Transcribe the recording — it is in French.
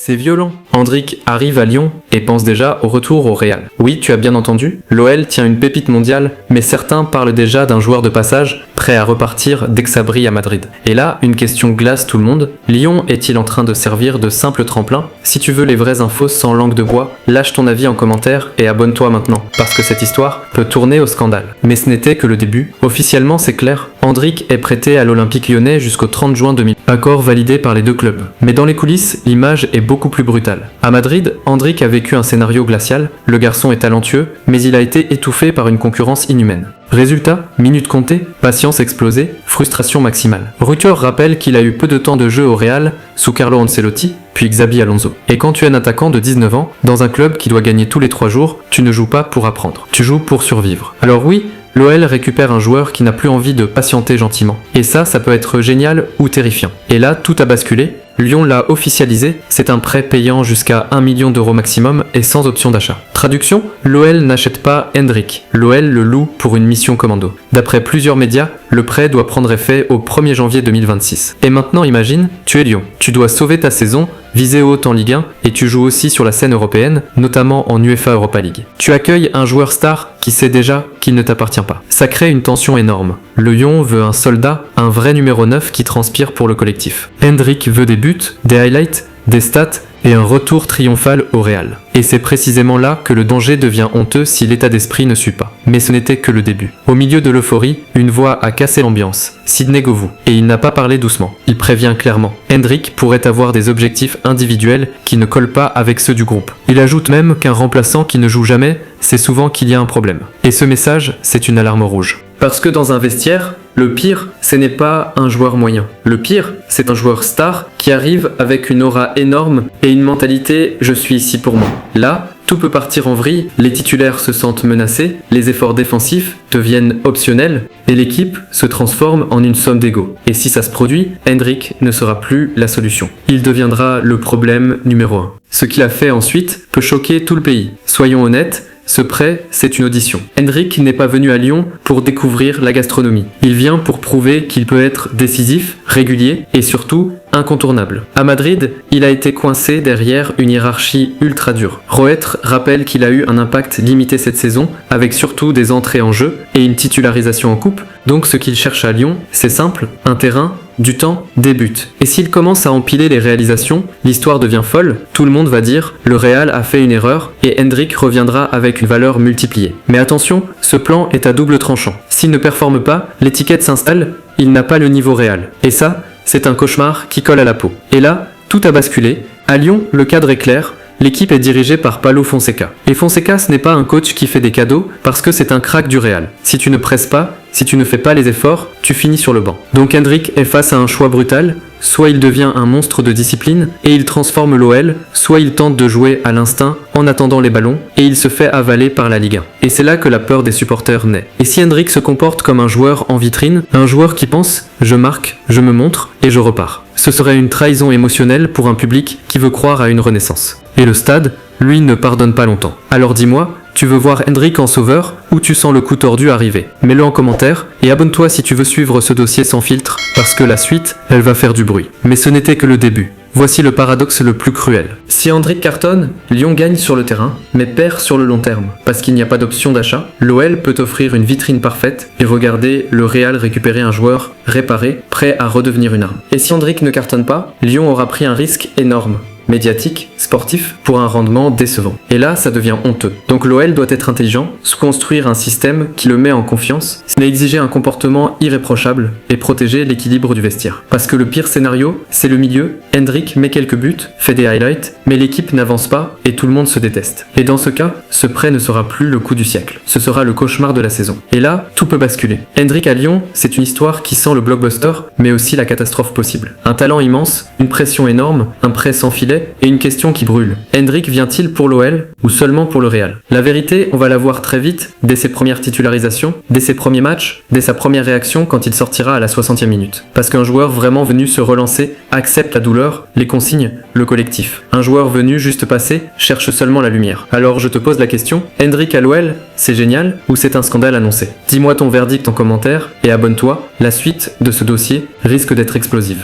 C'est violent. Hendrick arrive à Lyon et pense déjà au retour au Real. Oui, tu as bien entendu, l'OL tient une pépite mondiale, mais certains parlent déjà d'un joueur de passage prêt à repartir dès que ça brille à Madrid. Et là, une question glace tout le monde. Lyon est-il en train de servir de simple tremplin? Si tu veux les vraies infos sans langue de bois, lâche ton avis en commentaire et abonne-toi maintenant, parce que cette histoire peut tourner au scandale. Mais ce n'était que le début. Officiellement, c'est clair, Hendrick est prêté à l'Olympique Lyonnais jusqu'au 30 juin 2000. Accord validé par les deux clubs. Mais dans les coulisses, l'image est beaucoup plus brutale. À Madrid, Hendrick a vécu un scénario glacial, le garçon est talentueux, mais il a été étouffé par une concurrence inhumaine. Résultat, minutes comptées, patience explosée, frustration maximale. Rucker rappelle qu'il a eu peu de temps de jeu au Real, sous Carlo Ancelotti, puis Xabi Alonso. Et quand tu es un attaquant de 19 ans, dans un club qui doit gagner tous les 3 jours, tu ne joues pas pour apprendre, tu joues pour survivre. Alors oui, l'OL récupère un joueur qui n'a plus envie de patienter gentiment. Et ça peut être génial ou terrifiant. Et là, tout a basculé. Lyon l'a officialisé, c'est un prêt payant jusqu'à 1 million d'euros maximum et sans option d'achat. Traduction, l'OL n'achète pas Hendrick, l'OL le loue pour une mission commando. D'après plusieurs médias, le prêt doit prendre effet au 1er janvier 2026. Et maintenant imagine, tu es Lyon, tu dois sauver ta saison, viser haut en Ligue 1 et tu joues aussi sur la scène européenne, notamment en UEFA Europa League. Tu accueilles un joueur star qui sait déjà qu'il ne t'appartient pas. Ça crée une tension énorme. Le Lyon veut un soldat, un vrai numéro 9 qui transpire pour le collectif. Hendrick veut des buts, des highlights, des stats et un retour triomphal au Real. Et c'est précisément là que le danger devient honteux si l'état d'esprit ne suit pas. Mais ce n'était que le début. Au milieu de l'euphorie, une voix a cassé l'ambiance. Sidney Govou. Et il n'a pas parlé doucement. Il prévient clairement. Hendrick pourrait avoir des objectifs individuels qui ne collent pas avec ceux du groupe. Il ajoute même qu'un remplaçant qui ne joue jamais, c'est souvent qu'il y a un problème. Et ce message, c'est une alarme rouge. Parce que dans un vestiaire, le pire, ce n'est pas un joueur moyen. Le pire, c'est un joueur star qui arrive avec une aura énorme et une mentalité « je suis ici pour moi ». Là, tout peut partir en vrille, les titulaires se sentent menacés, les efforts défensifs deviennent optionnels et l'équipe se transforme en une somme d'ego. Et si ça se produit, Hendrick ne sera plus la solution. Il deviendra le problème numéro 1. Ce qu'il a fait ensuite peut choquer tout le pays. Soyons honnêtes, ce prêt, c'est une audition. Hendrick n'est pas venu à Lyon pour découvrir la gastronomie. Il vient pour prouver qu'il peut être décisif, régulier et surtout incontournable. À Madrid, il a été coincé derrière une hiérarchie ultra dure. Roetre rappelle qu'il a eu un impact limité cette saison, avec surtout des entrées en jeu et une titularisation en coupe. Donc ce qu'il cherche à Lyon, c'est simple, un terrain, du temps, des buts. Et s'il commence à empiler les réalisations, l'histoire devient folle, tout le monde va dire « le Real a fait une erreur » et Hendrick reviendra avec une valeur multipliée. Mais attention, ce plan est à double tranchant. S'il ne performe pas, l'étiquette s'installe, il n'a pas le niveau réel. Et ça, c'est un cauchemar qui colle à la peau. Et là, tout a basculé. À Lyon, le cadre est clair. L'équipe est dirigée par Paulo Fonseca. Et Fonseca, ce n'est pas un coach qui fait des cadeaux, parce que c'est un crack du Real. Si tu ne presses pas, si tu ne fais pas les efforts, tu finis sur le banc. Donc Hendrick est face à un choix brutal, soit il devient un monstre de discipline, et il transforme l'OL, soit il tente de jouer à l'instinct en attendant les ballons, et il se fait avaler par la Ligue 1. Et c'est là que la peur des supporters naît. Et si Hendrick se comporte comme un joueur en vitrine, un joueur qui pense « je marque, je me montre, et je repars », ce serait une trahison émotionnelle pour un public qui veut croire à une renaissance. Et le stade, lui, ne pardonne pas longtemps. Alors dis-moi, tu veux voir Hendrick en sauveur ou tu sens le coup tordu arriver? Mets-le en commentaire et abonne-toi si tu veux suivre ce dossier sans filtre, parce que la suite, elle va faire du bruit. Mais ce n'était que le début. Voici le paradoxe le plus cruel. Si Hendrick cartonne, Lyon gagne sur le terrain, mais perd sur le long terme. Parce qu'il n'y a pas d'option d'achat, l'OL peut offrir une vitrine parfaite et regarder le Real récupérer un joueur réparé, prêt à redevenir une arme. Et si Hendrick ne cartonne pas, Lyon aura pris un risque énorme. Médiatique, sportif, pour un rendement décevant. Et là, ça devient honteux. Donc l'OL doit être intelligent, se construire un système qui le met en confiance, mais exiger un comportement irréprochable et protéger l'équilibre du vestiaire. Parce que le pire scénario, c'est le milieu. Hendrick met quelques buts, fait des highlights, mais l'équipe n'avance pas et tout le monde se déteste. Et dans ce cas, ce prêt ne sera plus le coup du siècle. Ce sera le cauchemar de la saison. Et là, tout peut basculer. Hendrick à Lyon, c'est une histoire qui sent le blockbuster, mais aussi la catastrophe possible. Un talent immense, une pression énorme, un prêt sans filet, et une question qui brûle. Hendrick vient-il pour l'OL ou seulement pour le Real? La vérité, on va la voir très vite, dès ses premières titularisations, dès ses premiers matchs, dès sa première réaction quand il sortira à la 60e minute. Parce qu'un joueur vraiment venu se relancer accepte la douleur, les consignes, le collectif. Un joueur venu juste passer cherche seulement la lumière. Alors je te pose la question, Hendrick à l'OL, c'est génial ou c'est un scandale annoncé? Dis-moi ton verdict en commentaire et abonne-toi, la suite de ce dossier risque d'être explosive.